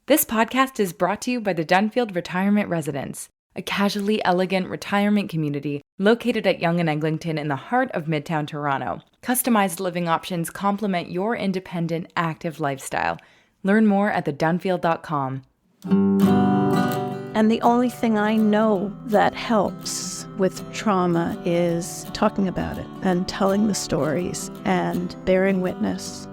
This podcast is brought to you by the Dunfield Retirement Residence, a casually elegant retirement community located at Yonge and Eglinton in the heart of Midtown Toronto. Customized living options complement your independent, active lifestyle. Learn more at thedunfield.com. And the only thing I know that helps with trauma is talking about it and telling the stories and bearing witness.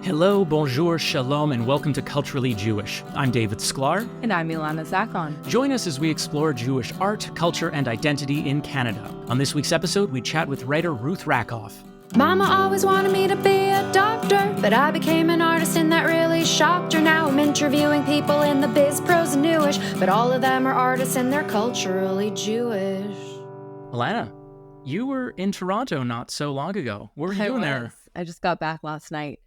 Hello, bonjour, shalom, and welcome to Culturally Jewish. I'm David Sklar. And I'm Ilana Zakon. Join us as we explore Jewish art, culture, and identity in Canada. On this week's episode, we chat with writer Ruth Rakoff. Mama always wanted me to be a doctor, but I became an artist and that really shocked her. Now I'm interviewing people in the biz, pros, and newish, but all of them are artists and they're culturally Jewish. Alana, you were in Toronto not so long ago. What were you doing there? I just got back last night.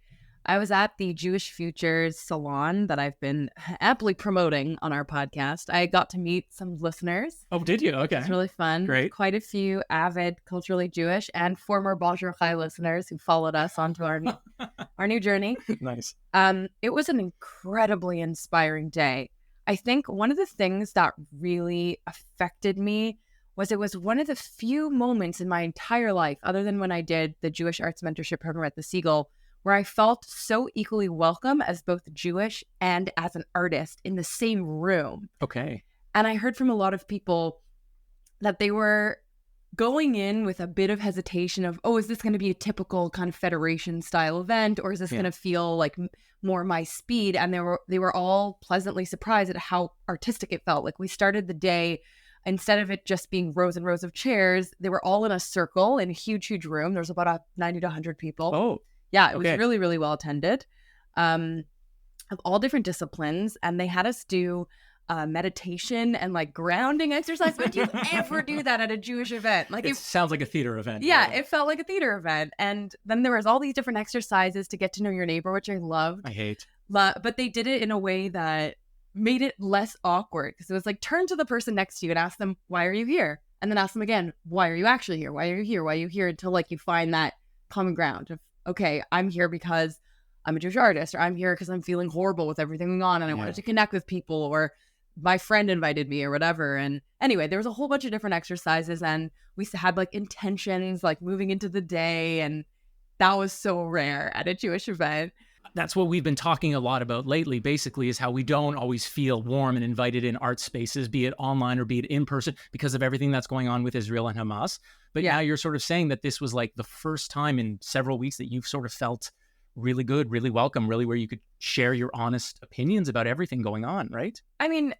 I was at the Jewish Futures Salon that I've been amply promoting on our podcast. I got to meet some listeners. Oh, did you? Okay. It's really fun. Great. Quite a few avid Culturally Jewish and former Bonjour Chai listeners who followed us onto our new journey. Nice. It was an incredibly inspiring day. I think one of the things that really affected me was it was one of the few moments in my entire life, other than when I did the Jewish Arts Mentorship Program at the Seagull, where I felt so equally welcome as both Jewish and as an artist in the same room. Okay. And I heard from a lot of people that they were going in with a bit of hesitation of, oh, is this going to be a typical kind of federation style event, or is this going to feel like more my speed? And they were all pleasantly surprised at how artistic it felt. Like we started the day, instead of it just being rows and rows of chairs, they were all in a circle in a huge, huge room. There was about 90 to 100 people. Oh. Yeah, it was really, really well attended, of all different disciplines. And they had us do meditation and like grounding exercise. Would you ever do that at a Jewish event? Like It sounds like a theater event. Yeah, it felt like a theater event. And then there was all these different exercises to get to know your neighbor, which I loved. I hate. But they did it in a way that made it less awkward. Because it was like, turn to the person next to you and ask them, why are you here? And then ask them again, why are you actually here? Why are you here? Why are you here? Until like you find that common ground of, okay, I'm here because I'm a Jewish artist, or I'm here because I'm feeling horrible with everything going on and I wanted to connect with people, or my friend invited me or whatever. And anyway, there was a whole bunch of different exercises and we had like intentions, like moving into the day. And that was so rare at a Jewish event. That's what we've been talking a lot about lately, basically, is how we don't always feel warm and invited in art spaces, be it online or be it in person, because of everything that's going on with Israel and Hamas. But now you're sort of saying that this was like the first time in several weeks that you've sort of felt really good, really welcome, really where you could share your honest opinions about everything going on, right? I mean,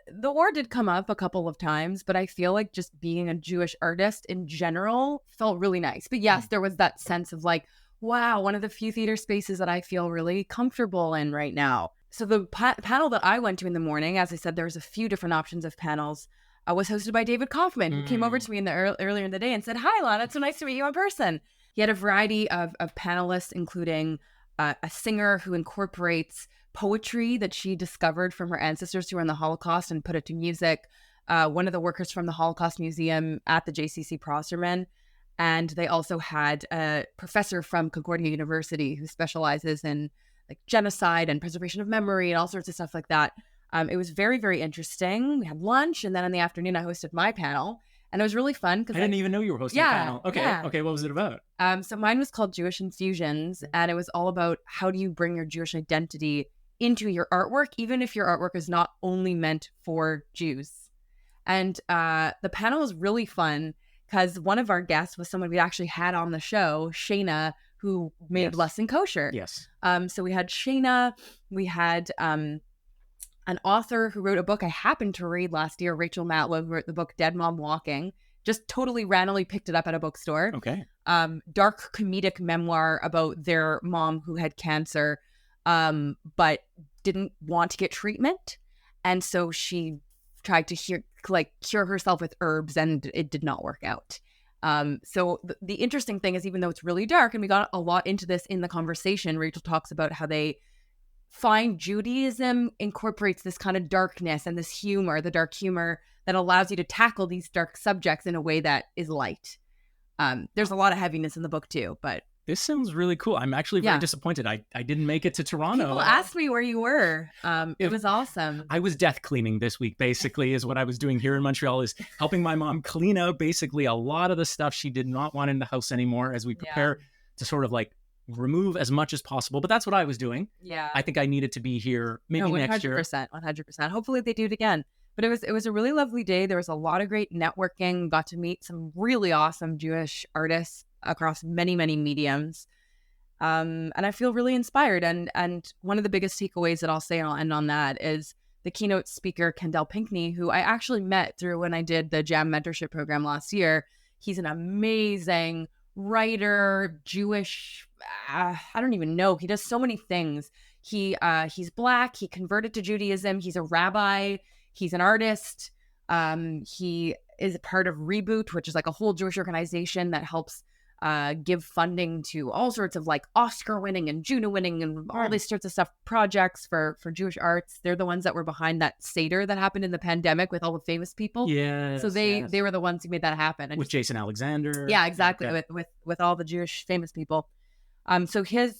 the war did come up a couple of times, but I feel like just being a Jewish artist in general felt really nice. But yes, there was that sense of like, wow, one of the few theater spaces that I feel really comfortable in right now. So the panel that I went to in the morning, as I said, there was a few different options of panels, was hosted by David Kaufman, who came over to me in the earlier in the day and said, hi, Lana, it's so nice to meet you in person. He had a variety of panelists, including a singer who incorporates poetry that she discovered from her ancestors who were in the Holocaust and put it to music. One of the workers from the Holocaust Museum at the JCC Prosserman. And they also had a professor from Concordia University who specializes in like genocide and preservation of memory and all sorts of stuff like that. It was very, very interesting. We had lunch, and then in the afternoon, I hosted my panel, and it was really fun. I didn't even know you were hosting a panel. Okay, okay, what was it about? So mine was called Jewish Infusions, and it was all about how do you bring your Jewish identity into your artwork, even if your artwork is not only meant for Jews. And the panel was really fun, because one of our guests was someone we actually had on the show, Shayna, who made Less Than Kosher. Yes. So we had Shayna, we had an author who wrote a book I happened to read last year, Rachel Matlow, who wrote the book Dead Mom Walking, just totally randomly picked it up at a bookstore. Okay. Dark comedic memoir about their mom who had cancer, but didn't want to get treatment. And so she tried to cure herself with herbs, and it did not work out. So the interesting thing is, even though it's really dark, and we got a lot into this in the conversation, Rachel talks about how they find Judaism incorporates this kind of darkness and this humor, the dark humor that allows you to tackle these dark subjects in a way that is light. There's a lot of heaviness in the book too, but This sounds really cool. I'm actually very disappointed. I didn't make it to Toronto. People asked me where you were. It was awesome. I was death cleaning this week, basically, is what I was doing here in Montreal, is helping my mom clean out basically a lot of the stuff she did not want in the house anymore as we prepare to sort of like remove as much as possible. But that's what I was doing. Yeah. I think I needed to be here maybe next year. 100%. Hopefully they do it again. But it was a really lovely day. There was a lot of great networking. Got to meet some really awesome Jewish artists across many, many mediums. And I feel really inspired. And one of the biggest takeaways that I'll say, and I'll end on that, is the keynote speaker, Kendall Pinkney, who I actually met through when I did the Jam mentorship program last year. He's an amazing writer, Jewish, I don't even know. He does so many things. He's Black. He converted to Judaism. He's a rabbi. He's an artist. He is a part of Reboot, which is like a whole Jewish organization that helps give funding to all sorts of like Oscar winning and Juno winning and all these sorts of stuff, projects for Jewish arts. They're the ones that were behind that Seder that happened in the pandemic with all the famous people. Yeah. So they were the ones who made that happen. And with Jason Alexander. Yeah, exactly. Okay. With all the Jewish famous people. So his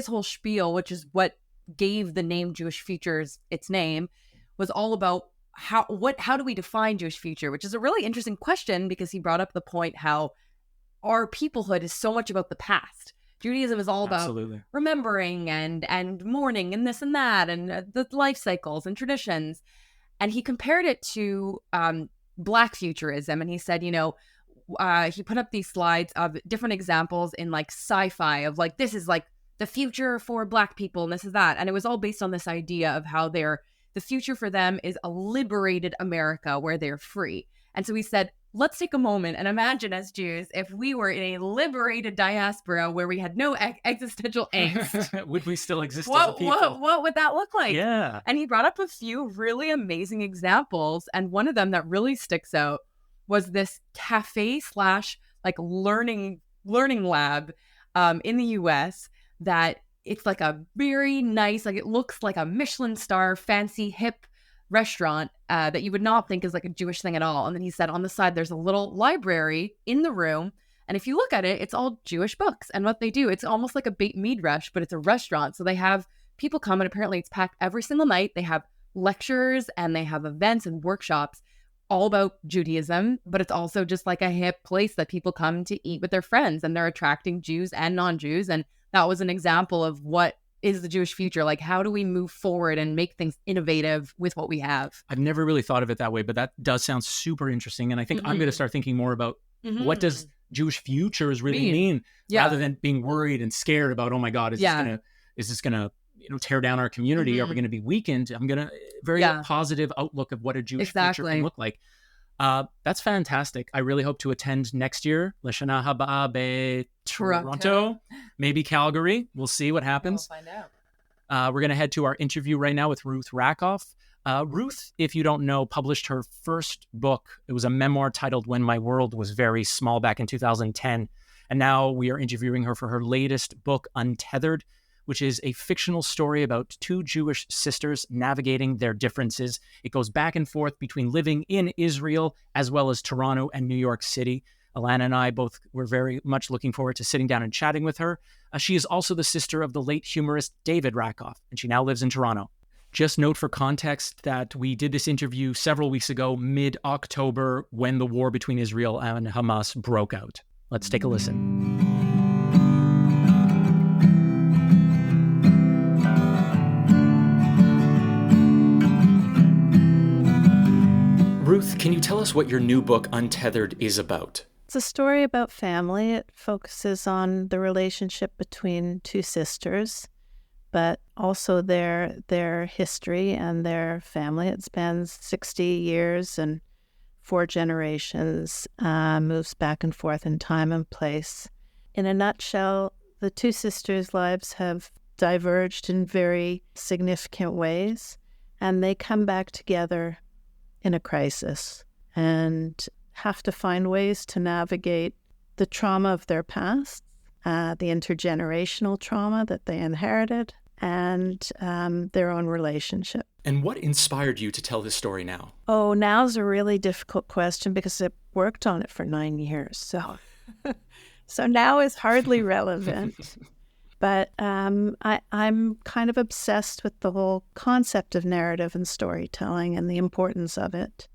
whole spiel, which is what gave the name Jewish Futures its name, was all about how do we define Jewish future, which is a really interesting question, because he brought up the point how our peoplehood is so much about the past. Judaism is all about remembering and mourning and this and that and the life cycles and traditions. And he compared it to Black futurism. And he said, he put up these slides of different examples in like sci-fi of like, this is like the future for Black people and this is that. And it was all based on this idea of how the future for them is a liberated America where they're free. And so he said, let's take a moment and imagine as Jews, if we were in a liberated diaspora where we had no existential angst. Would we still exist as a people? What would that look like? Yeah. And he brought up a few really amazing examples. And one of them that really sticks out was this cafe / like learning lab in the US that it's like a very nice, like it looks like a Michelin star, fancy, hip restaurant that you would not think is like a Jewish thing at all. And then he said on the side, there's a little library in the room. And if you look at it, it's all Jewish books. And what they do, it's almost like a Beit Midrash, but it's a restaurant. So they have people come, and apparently it's packed every single night. They have lectures and they have events and workshops all about Judaism, but it's also just like a hip place that people come to eat with their friends, and they're attracting Jews and non-Jews. And that was an example of what is the Jewish future. Like, how do we move forward and make things innovative with what we have? I've never really thought of it that way, but that does sound super interesting. And I think I'm going to start thinking more about what does Jewish futures really mean, rather than being worried and scared about, oh my God, is this gonna tear down our community? Are we going to be weakened? I'm going to very positive outlook of what a Jewish future can look like. That's fantastic. I really hope to attend next year. L'Shana Haba Toronto, maybe Calgary. We'll see what happens. We'll find out. We're going to head to our interview right now with Ruth Rakoff. Ruth, if you don't know, published her first book. It was a memoir titled When My World Was Very Small back in 2010. And now we are interviewing her for her latest book, Untethered, which is a fictional story about two Jewish sisters navigating their differences. It goes back and forth between living in Israel as well as Toronto and New York City. Alana and I both were very much looking forward to sitting down and chatting with her. She is also the sister of the late humorist David Rakoff, and she now lives in Toronto. Just note for context that we did this interview several weeks ago, mid-October, when the war between Israel and Hamas broke out. Let's take a listen. Ruth, can you tell us what your new book, Untethered, is about? It's a story about family. It focuses on the relationship between two sisters, but also their history and their family. It spans 60 years and 4 generations, moves back and forth in time and place. In a nutshell, the two sisters' lives have diverged in very significant ways, and they come back together in a crisis and have to find ways to navigate the trauma of their past, the intergenerational trauma that they inherited, and their own relationship. And what inspired you to tell this story now? Oh, now's a really difficult question because I worked on it for 9 years. So So now is hardly relevant. But I'm kind of obsessed with the whole concept of narrative and storytelling and the importance of it,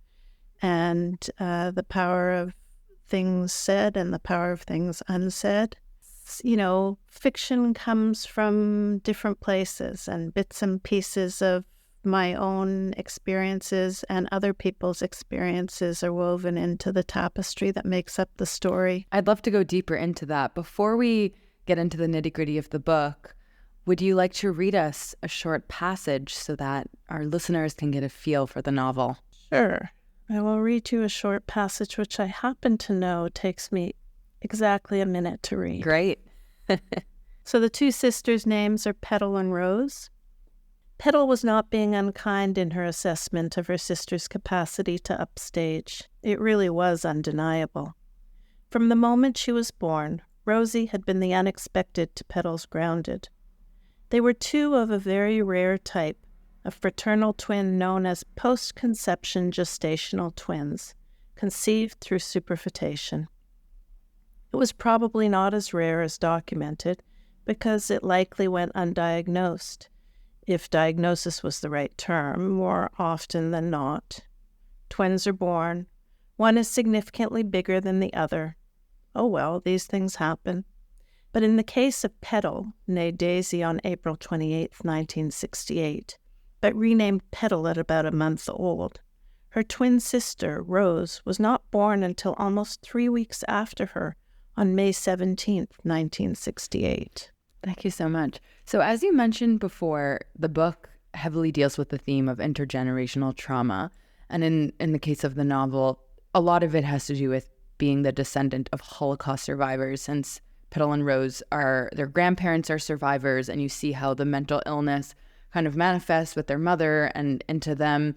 and the power of things said and the power of things unsaid. You know, fiction comes from different places, and bits and pieces of my own experiences and other people's experiences are woven into the tapestry that makes up the story. I'd love to go deeper into that. Before we get into the nitty-gritty of the book, would you like to read us a short passage so that our listeners can get a feel for the novel? Sure. I will read you a short passage which I happen to know takes me exactly a minute to read. Great. So the two sisters' names are Petal and Rose. Petal was not being unkind in her assessment of her sister's capacity to upstage. It really was undeniable. From the moment she was born, Rosie had been the unexpected to Petal's grounded. They were two of a very rare type, a fraternal twin known as post-conception gestational twins, conceived through superfetation. It was probably not as rare as documented, because it likely went undiagnosed, if diagnosis was the right term, more often than not. Twins are born. One is significantly bigger than the other. Oh well, these things happen. But in the case of Petal, née Daisy on April 28, 1968, but renamed Petal at about a month old, her twin sister, Rose, was not born until almost 3 weeks after her, on May 17, 1968. Thank you so much. So as you mentioned before, the book heavily deals with the theme of intergenerational trauma. And in the case of the novel, a lot of it has to do with being the descendant of Holocaust survivors, since Petal and Rose their grandparents are survivors, and you see how the mental illness kind of manifests with their mother and into them.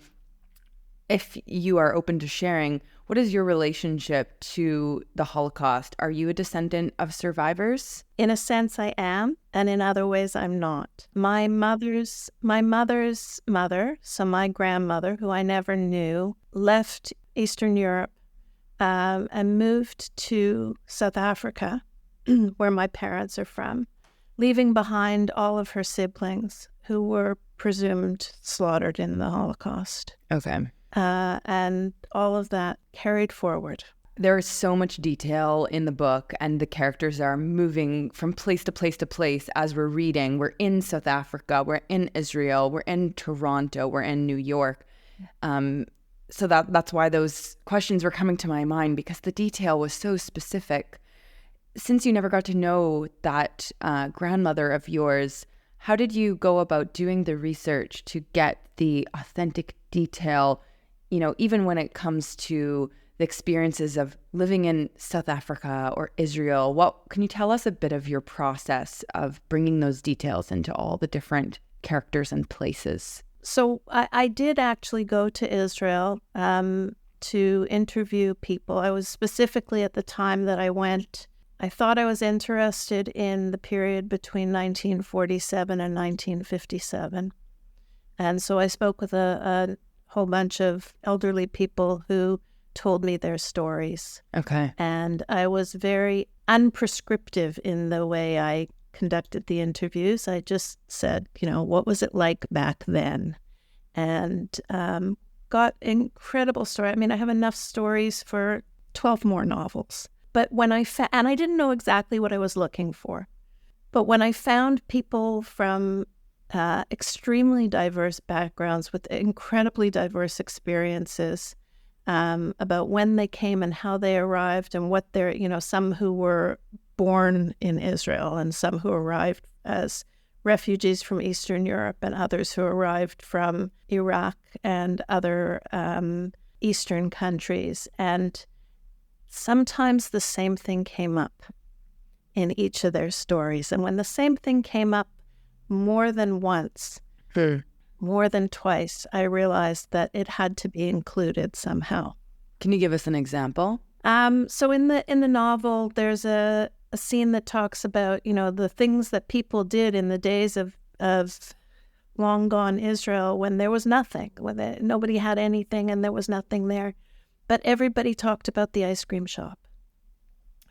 If you are open to sharing, what is your relationship to the Holocaust? Are you a descendant of survivors? In a sense, I am, and in other ways, I'm not. My mother's mother, so my grandmother, who I never knew, left Eastern Europe and moved to South Africa, where my parents are from, leaving behind all of her siblings who were presumed slaughtered in the Holocaust. Okay. And all of that carried forward. There is so much detail in the book, and the characters are moving from place to place to place as we're reading. We're in South Africa, we're in Israel, we're in Toronto, we're in New York. So that's why those questions were coming to my mind, because the detail was so specific. Since you never got to know that grandmother of yours, how did you go about doing the research to get the authentic detail, you know, even when it comes to the experiences of living in South Africa or Israel? Can you tell us a bit of your process of bringing those details into all the different characters and places? So I did actually go to Israel to interview people. I was specifically, at the time that I went, I thought I was interested in the period between 1947 and 1957. And so I spoke with a whole bunch of elderly people who told me their stories. Okay. And I was very unprescriptive in the way I conducted the interviews. I just said, you know, what was it like back then? And got incredible story. I mean, I have enough stories for 12 more novels. But when and I didn't know exactly what I was looking for. But when I found people from extremely diverse backgrounds with incredibly diverse experiences about when they came and how they arrived and what they're, you know, some who were born in Israel and some who arrived as refugees from Eastern Europe and others who arrived from Iraq and other Eastern countries. And sometimes the same thing came up in each of their stories. And when the same thing came up more than once, more than twice, I realized that it had to be included somehow. Can you give us an example? So in the novel, there's a scene that talks about, you know, the things that people did in the days of long gone Israel when there was nothing, when nobody had anything and there was nothing there. But everybody talked about the ice cream shop.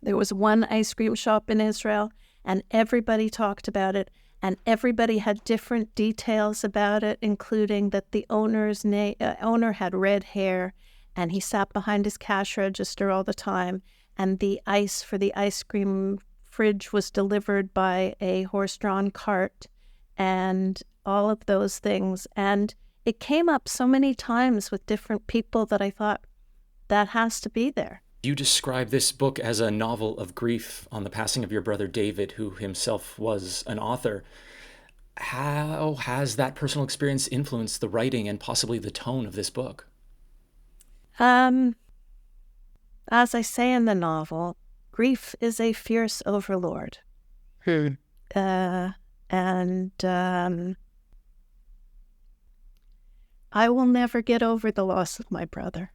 There was one ice cream shop in Israel, and everybody talked about it, and everybody had different details about it, including that the owner had red hair, and he sat behind his cash register all the time, and the ice for the ice cream fridge was delivered by a horse-drawn cart, and all of those things. And it came up so many times with different people that I thought, that has to be there. You describe this book as a novel of grief on the passing of your brother David, who himself was an author. How has that personal experience influenced the writing and possibly the tone of this book? As I say in the novel, grief is a fierce overlord. I will never get over the loss of my brother.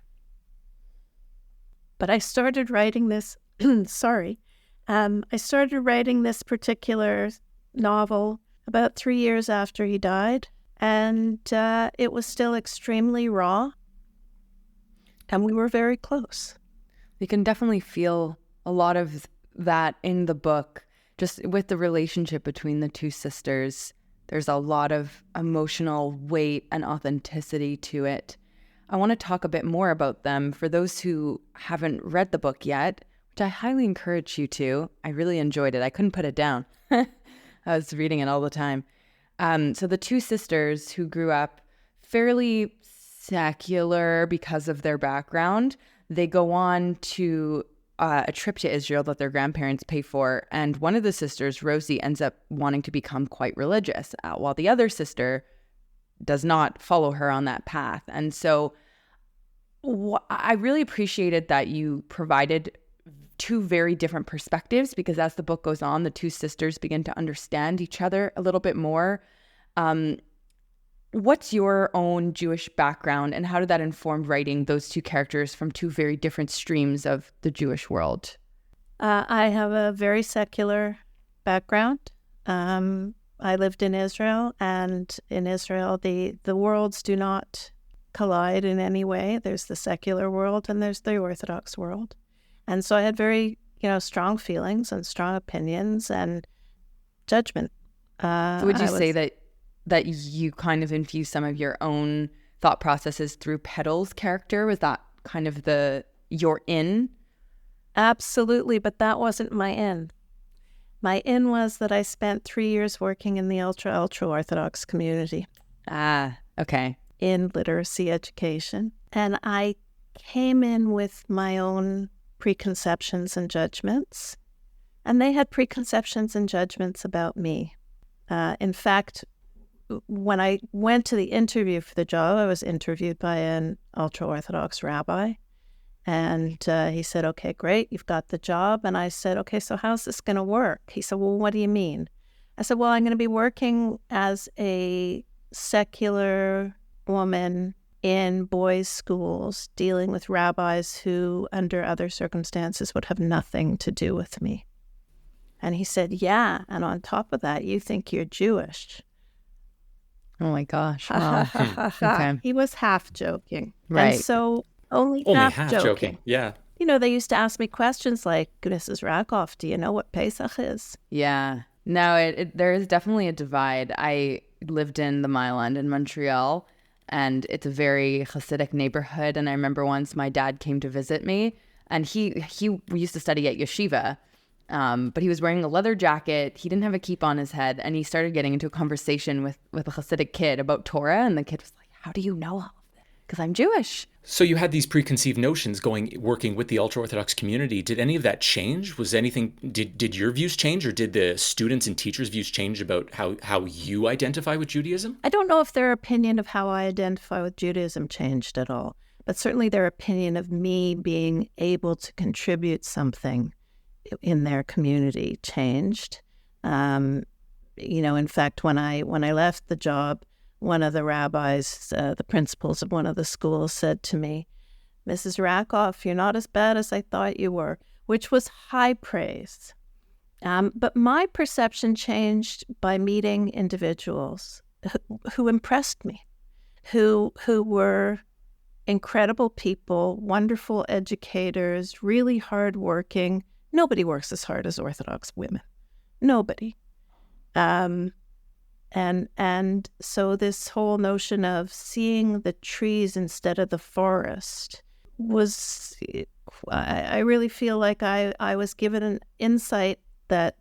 But I started writing this, I started writing this particular novel about 3 years after he died, and it was still extremely raw, and we were very close. You can definitely feel a lot of that in the book, just with the relationship between the two sisters. There's a lot of emotional weight and authenticity to it. I want to talk a bit more about them for those who haven't read the book yet, which I highly encourage you to. I really enjoyed it. I couldn't put it down. I was reading it all the time. So the two sisters who grew up fairly secular because of their background, they go on to a trip to Israel that their grandparents pay for. And one of the sisters, Rosie, ends up wanting to become quite religious, while the other sister does not follow her on that path. And so I really appreciated that you provided two very different perspectives, because as the book goes on, the two sisters begin to understand each other a little bit more. What's your own Jewish background, and how did that inform writing those two characters from two very different streams of the Jewish world? I have a very secular background. I lived in Israel, and in Israel, the worlds do not collide in any way. There's the secular world and there's the Orthodox world. And so I had very, strong feelings and strong opinions and judgment. So would you say that you kind of infused some of your own thought processes through Petal's character? Was that kind of your in? Absolutely, but that wasn't my in. My in was that I spent 3 years working in the ultra-Orthodox community. Ah, okay. In literacy education. And I came in with my own preconceptions and judgments, and they had preconceptions and judgments about me. In fact, when I went to the interview for the job, I was interviewed by an ultra-Orthodox rabbi. And he said, okay, great, you've got the job. And I said, okay, so how's this going to work? He said, well, what do you mean? I said, well, I'm going to be working as a secular woman in boys' schools, dealing with rabbis who, under other circumstances, would have nothing to do with me. And he said, yeah, and on top of that, you think you're Jewish. Oh my gosh. Wow. Okay. He was half joking. Right. And so only half joking. Yeah. They used to ask me questions like, Mrs. Rakoff, do you know what Pesach is? Yeah. No, there is definitely a divide. I lived in the Mile End in Montreal, and it's a very Hasidic neighborhood. And I remember once my dad came to visit me, and he used to study at yeshiva, but he was wearing a leather jacket. He didn't have a kippah on his head, and he started getting into a conversation with a Hasidic kid about Torah, and the kid was like, how do you know all of this? Because I'm Jewish. So you had these preconceived notions working with the ultra-Orthodox community. Did any of that change? Did your views change, or did the students' and teachers' views change about how you identify with Judaism? I don't know if their opinion of how I identify with Judaism changed at all, but certainly their opinion of me being able to contribute something in their community changed. In fact, when I left the job, one of the rabbis, the principals of one of the schools, said to me, Mrs. Rakoff, you're not as bad as I thought you were, which was high praise. But my perception changed by meeting individuals who impressed me, who were incredible people, wonderful educators, really hardworking, Nobody works as hard as Orthodox women. Nobody. And so this whole notion of seeing the trees instead of the forest was, I really feel like I was given an insight that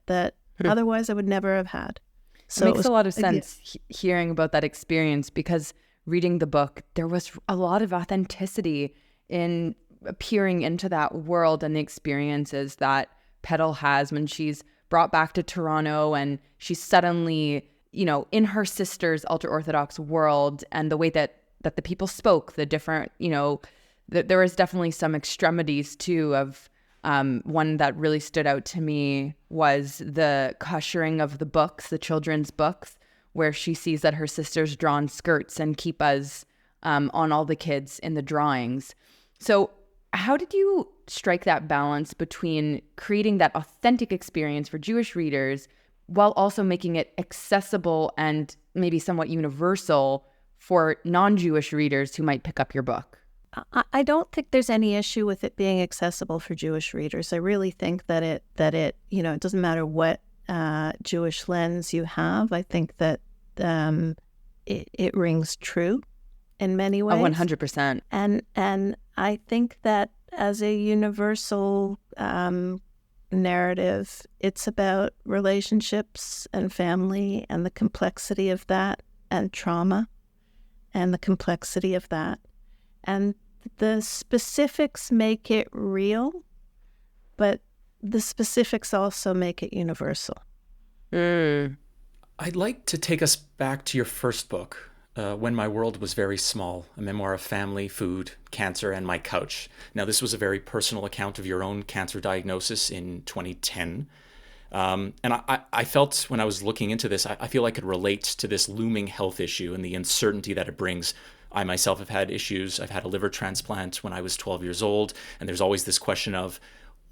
otherwise I would never have had. So it makes a lot of sense hearing about that experience, because reading the book, there was a lot of authenticity in peering into that world and the experiences that Petal has when she's brought back to Toronto and she's suddenly, in her sister's ultra-Orthodox world, and the way that the people spoke, the different, there was definitely some extremities too of one that really stood out to me was the koshering of the books, the children's books, where she sees that her sister's drawn skirts and kippas on all the kids in the drawings. So how did you strike that balance between creating that authentic experience for Jewish readers while also making it accessible and maybe somewhat universal for non-Jewish readers who might pick up your book? I don't think there's any issue with it being accessible for Jewish readers. I really think that it it doesn't matter what Jewish lens you have. I think that it rings true in many ways. 100%. And I think that as a universal narrative, it's about relationships and family and the complexity of that, and trauma and the complexity of that. And the specifics make it real, but the specifics also make it universal. I'd like to take us back to your first book, When My World Was Very Small, a memoir of family, food, cancer, and my couch. Now, this was a very personal account of your own cancer diagnosis in 2010. And I felt when I was looking into this, I feel I could relate to this looming health issue and the uncertainty that it brings. I myself have had issues. I've had a liver transplant when I was 12 years old. And there's always this question of,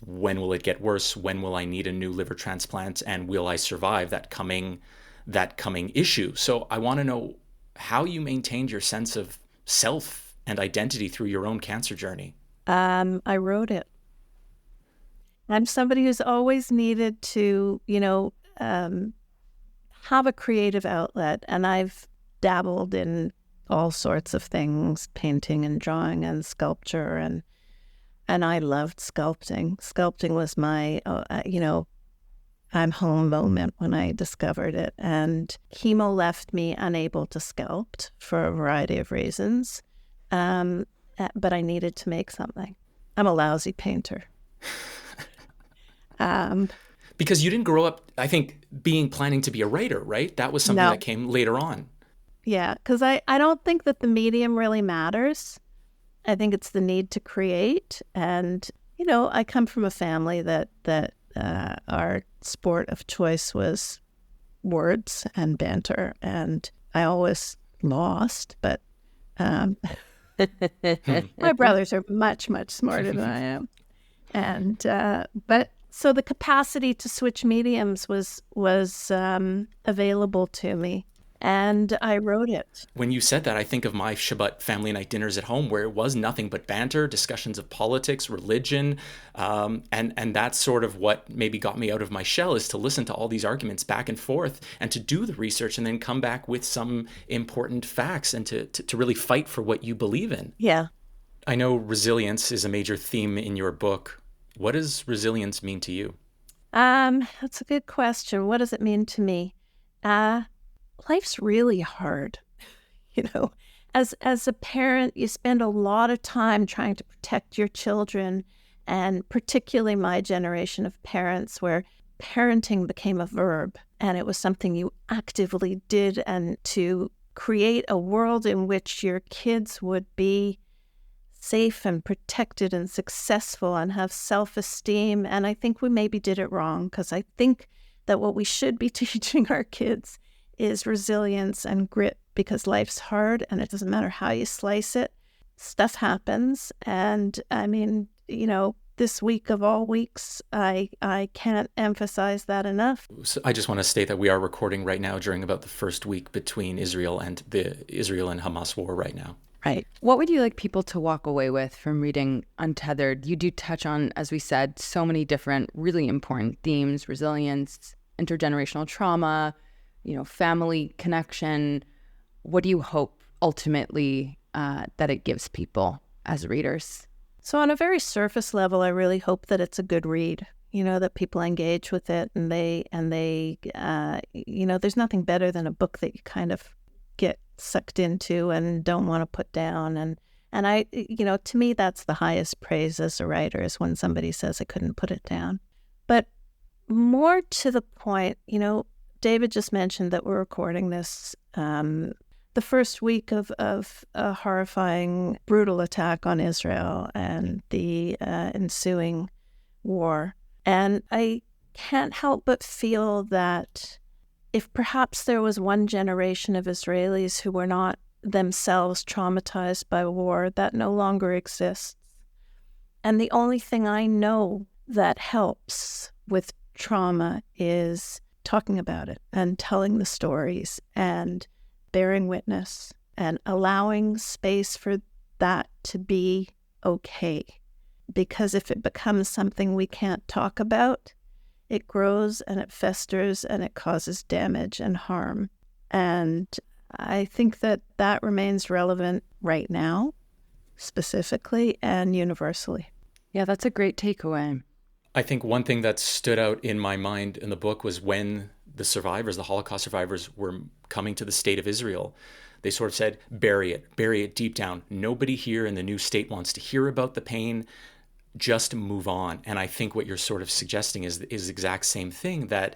when will it get worse? When will I need a new liver transplant? And will I survive that coming issue? So I want to know how you maintained your sense of self and identity through your own cancer journey. I wrote it. I'm somebody who's always needed to, have a creative outlet. And I've dabbled in all sorts of things, painting and drawing and sculpture. And I loved sculpting. Sculpting was my, I'm home moment when I discovered it. And chemo left me unable to sculpt for a variety of reasons. But I needed to make something. I'm a lousy painter. Because you didn't grow up, I think, planning to be a writer, right? That was something that came later on. Yeah, because I don't think that the medium really matters. I think it's the need to create. And, I come from a family that our sport of choice was words and banter. And I always lost, but my brothers are much, much smarter than I am. And, so the capacity to switch mediums was available to me. And I wrote it. When you said that, I think of my Shabbat family night dinners at home, where it was nothing but banter, discussions of politics, religion, and that's sort of what maybe got me out of my shell, is to listen to all these arguments back and forth and to do the research and then come back with some important facts and to really fight for what you believe in. Yeah. I know resilience is a major theme in your book. What does resilience mean to you? That's a good question. What does it mean to me? Life's really hard. As a parent, you spend a lot of time trying to protect your children, and particularly my generation of parents, where parenting became a verb and it was something you actively did, and to create a world in which your kids would be safe and protected and successful and have self-esteem. And I think we maybe did it wrong, because I think that what we should be teaching our kids is resilience and grit, because life's hard and it doesn't matter how you slice it. Stuff happens. And I mean, this week of all weeks, I can't emphasize that enough. So I just want to state that we are recording right now during about the first week between Israel and Hamas war right now. Right. What would you like people to walk away with from reading Untethered? You do touch on, as we said, so many different really important themes: resilience, intergenerational trauma, family connection. What do you hope ultimately that it gives people as readers? So on a very surface level, I really hope that it's a good read, that people engage with it and they there's nothing better than a book that you kind of get sucked into and don't want to put down. And I, to me, that's the highest praise as a writer, is when somebody says I couldn't put it down. But more to the point, David just mentioned that we're recording this the first week of a horrifying, brutal attack on Israel and the ensuing war. And I can't help but feel that if perhaps there was one generation of Israelis who were not themselves traumatized by war, that no longer exists. And the only thing I know that helps with trauma is talking about it and telling the stories and bearing witness and allowing space for that to be okay. Because if it becomes something we can't talk about, it grows and it festers and it causes damage and harm. And I think that remains relevant right now, specifically and universally. Yeah, that's a great takeaway. I think one thing that stood out in my mind in the book was when the Holocaust survivors, were coming to the state of Israel. They sort of said, bury it deep down. Nobody here in the new state wants to hear about the pain. Just move on. And I think what you're sort of suggesting is the exact same thing, that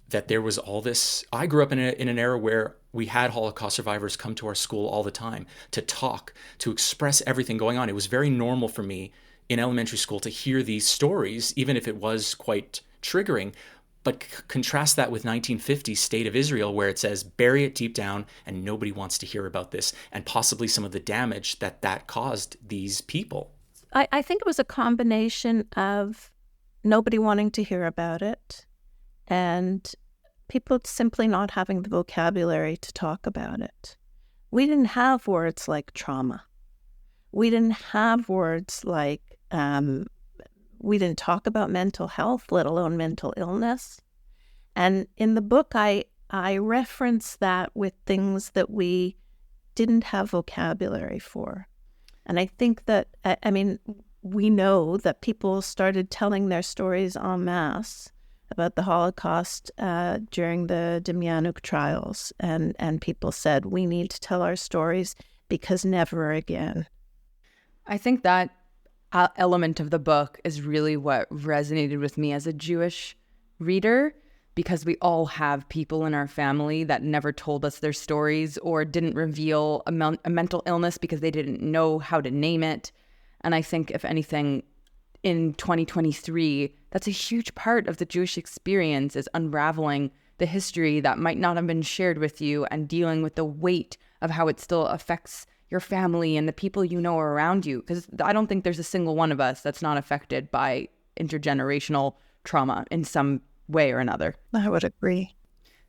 there was all this. I grew up in an era where we had Holocaust survivors come to our school all the time to talk, to express everything going on. It was very normal for me in elementary school to hear these stories, even if it was quite triggering. But contrast that with 1950s state of Israel, where it says, bury it deep down and nobody wants to hear about this, and possibly some of the damage that caused these people. I think it was a combination of nobody wanting to hear about it and people simply not having the vocabulary to talk about it. We didn't have words like trauma. We didn't have words like, we didn't talk about mental health, let alone mental illness. And in the book, I reference that with things that we didn't have vocabulary for. And I think that, we know that people started telling their stories en masse about the Holocaust during the Demjanjuk trials. And people said, we need to tell our stories because never again. I think that element of the book is really what resonated with me as a Jewish reader, because we all have people in our family that never told us their stories or didn't reveal a mental illness because they didn't know how to name it. And I think, if anything, in 2023, that's a huge part of the Jewish experience, is unraveling the history that might not have been shared with you and dealing with the weight of how it still affects your family and the people you know around you. Because I don't think there's a single one of us that's not affected by intergenerational trauma in some way or another. I would agree.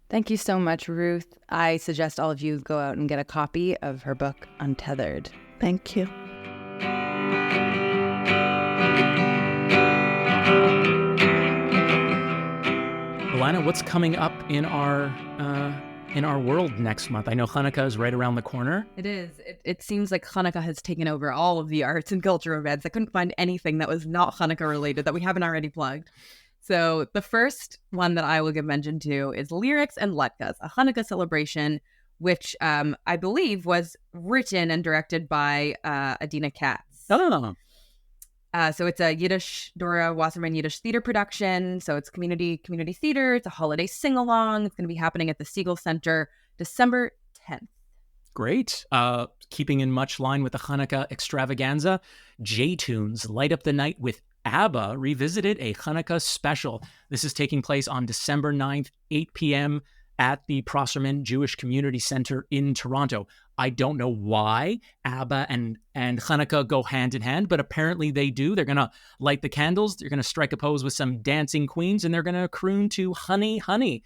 Thank you so much, Ruth. I suggest all of you go out and get a copy of her book, Untethered. Thank you. Alana, what's coming up in our world next month? I know Hanukkah is right around the corner. It is. It seems like Hanukkah has taken over all of the arts and culture events. I couldn't find anything that was not Hanukkah related that we haven't already plugged. So the first one that I will give mention to is Lyrics and Latkes, a Hanukkah celebration, which I believe was written and directed by Adina Katz. No. So it's a Dora Wasserman Yiddish theater production. So it's community theater. It's a holiday sing-along. It's going to be happening at the Siegel Center December 10th. Great. Keeping in much line with the Hanukkah extravaganza, J-Tunes Light Up the Night with ABBA revisited, a Hanukkah special. This is taking place on December 9th, 8 p.m. at the Prosserman Jewish Community Center in Toronto. I don't know why ABBA and Hanukkah go hand in hand, but apparently they do. They're going to light the candles, they're going to strike a pose with some dancing queens, and they're going to croon to Honey, Honey.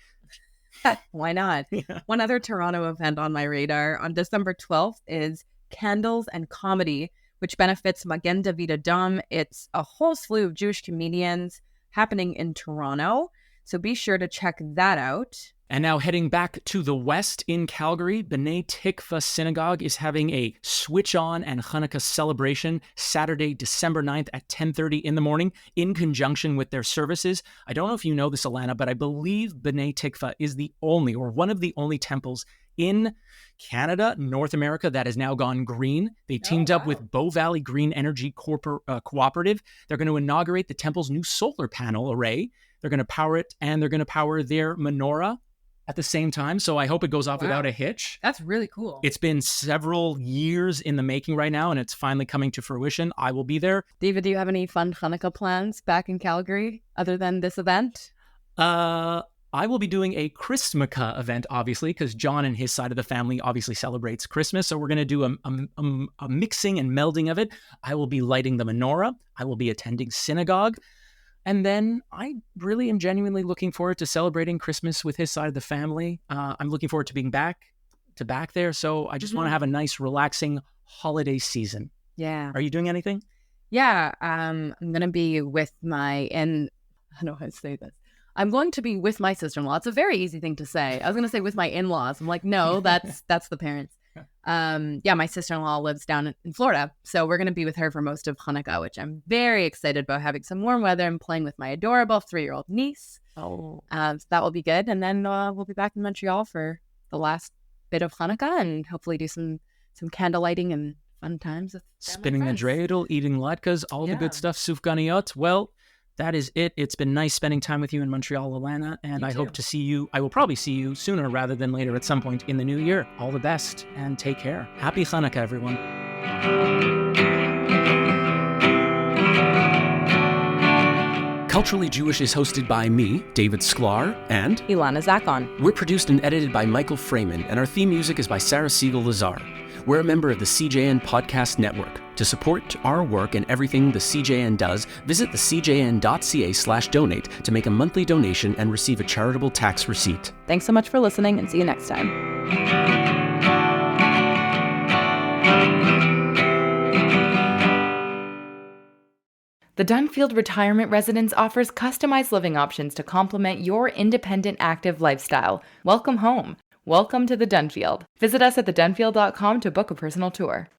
Why not? Yeah. One other Toronto event on my radar on December 12th is Candles and Comedy, which benefits Magen David Adom. It's a whole slew of Jewish comedians happening in Toronto. So be sure to check that out. And now heading back to the west in Calgary, B'nai Tikva Synagogue is having a switch-on and Hanukkah celebration Saturday, December 9th at 10:30 in the morning in conjunction with their services. I don't know if you know this, Alana, but I believe B'nai Tikva is the only or one of the only temples in Canada, North America, that has now gone green. They teamed up with Bow Valley Green Energy Cooperative. They're going to inaugurate the temple's new solar panel array. They're going to power it, and they're going to power their menorah at the same time. So I hope it goes off without a hitch. That's really cool. It's been several years in the making right now, and it's finally coming to fruition. I will be there. David, do you have any fun Hanukkah plans back in Calgary other than this event? I will be doing a Christmaka event, obviously, because John and his side of the family obviously celebrates Christmas. So we're going to do a mixing and melding of it. I will be lighting the menorah. I will be attending synagogue. And then I really am genuinely looking forward to celebrating Christmas with his side of the family. I'm looking forward to being back there. So I just want to have a nice, relaxing holiday season. Yeah. Are you doing anything? Yeah. I'm going to be with I don't know how to say this. I'm going to be with my sister-in-law. It's a very easy thing to say. I was going to say with my in-laws. I'm like, no, that's the parents. My sister-in-law lives down in Florida. So we're going to be with her for most of Hanukkah, which I'm very excited about, having some warm weather and playing with my adorable 3-year-old niece. So that will be good. And then we'll be back in Montreal for the last bit of Hanukkah and hopefully do some candle lighting and fun times with spinning the dreidel, eating latkes, all the good stuff, sufganiyot. Well, that is it. It's been nice spending time with you in Montreal, Alana, and I hope to see you. I will probably see you sooner rather than later at some point in the new year. All the best and take care. Happy Hanukkah, everyone. Culturally Jewish is hosted by me, David Sklar, and Ilana Zakon. We're produced and edited by Michael Freeman, and our theme music is by Sarah Siegel-Lazar. We're a member of the CJN Podcast Network. To support our work and everything the CJN does, visit thecjn.ca/donate to make a monthly donation and receive a charitable tax receipt. Thanks so much for listening, and see you next time. The Dunfield Retirement Residence offers customized living options to complement your independent, active lifestyle. Welcome home. Welcome to the Dunfield. Visit us at thedunfield.com to book a personal tour.